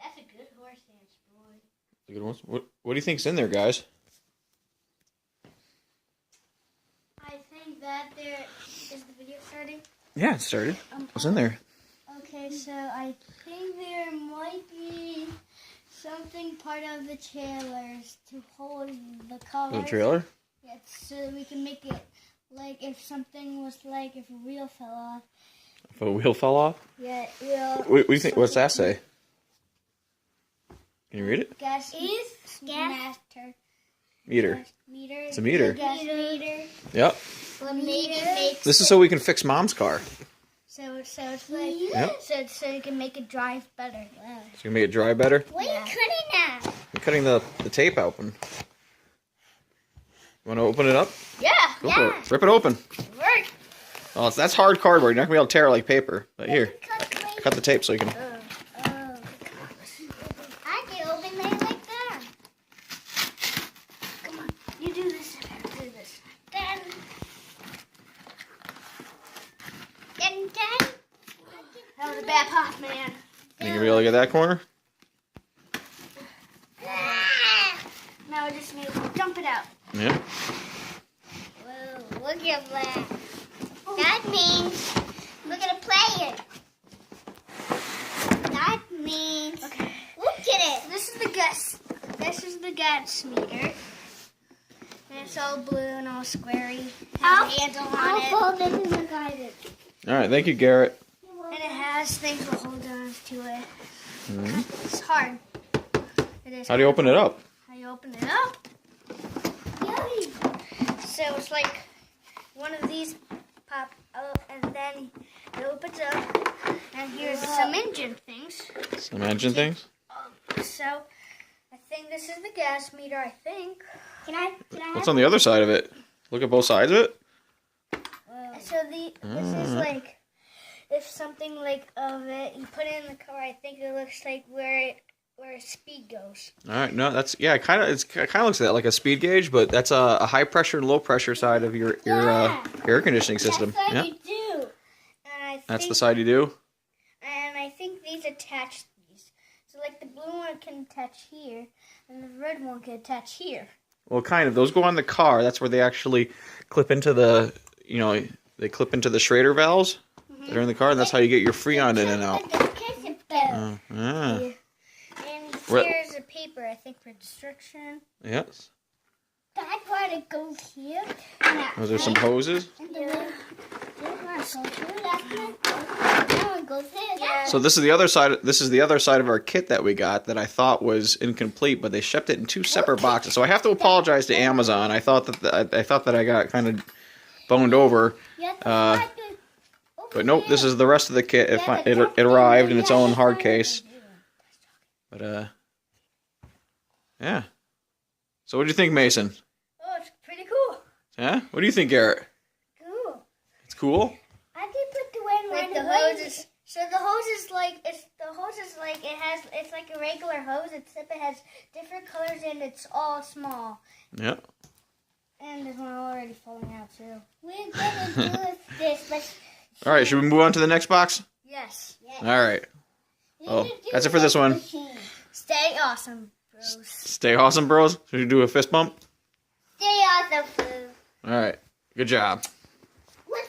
That's a good horse dance, boy. Good ones. What do you think's in there, guys? I think that there is the video starting. Yeah, it started. What's in there? Okay, so I think there might be something part of the trailers to hold the covers. The trailer? Yeah, so that we can make it like if something was like if a wheel fell off. If a wheel fell off? Yeah, wheel. What do you think? What's that say? Can you read it? Gas master. Meter. Meter. It's a meter. Gas meter. Yep. This is so we can fix Mom's car. So it's like Yep. so you can make it drive better. Wow. So you can make it dry better. What are you cutting now? I'm cutting the tape open. You want to open it up? Yeah. Go for it. Rip it open. Work. Oh, that's hard cardboard. You're not going to be able to tear it like paper. But here, cut the tape so you can... I can open it like that. Come on. You do this. Do this. Then. That was a bad pop, man. You going to be able to get that corner? Now we just need to jump it out. Yeah. Whoa, look at that. That means we're going to play it. That means... Okay. Look at it. This is the gas. This is the gas meter. And it's all blue and all squarey. Has a handle on it. I'll fold it in the guidance. All right. Thank you, Garrett. And it has things to hold on to it. Mm-hmm. It's hard. It is. How do you open it up? How you open it up? Yay. So it's like one of these pop up and then it opens up and here's some engine things. Some engine things? So I think this is the gas meter, I think. Can I What's on the other side of it? Look at both sides of it? So this is like if something like of it you put it in the car, I think it looks like where speed goes. All right. No, that's it kind of looks at that like a speed gauge, but that's a high pressure and low pressure side of your air conditioning system. That's what Yeah. you do. And That's the side you do? And I think these attach these. So like the blue one can attach here and the red one can attach here. Well, kind of. Those go on the car. That's where they actually clip into the, they clip into the Schrader valves that are in the car, and that's how you get your Freon in and out. Yeah. And here's a paper, I think, for destruction. Yes. That part goes here. Those are some hoses. So this is the other side. This is the other side of our kit that we got that I thought was incomplete, but they shipped it in 2 separate boxes. So I have to apologize to Amazon. I thought that I got kind of boned over. But nope, this is the rest of the kit. It arrived in its own hard case. But yeah. So what do you think, Mason? Oh, it's pretty cool. Yeah. What do you think, Garrett? Cool. It's cool. I can put the one like the hoses. So the hose is like it's like a regular hose, except it has different colors and it's all small. Yeah. And there's one already falling out too. We're gonna do this. All right. Should we move on to the next box? Yes. All right. Oh, that's it for this one. Stay awesome, bros. Stay awesome, bros. Should we do a fist bump? Stay awesome, bros. All right. Good job. We're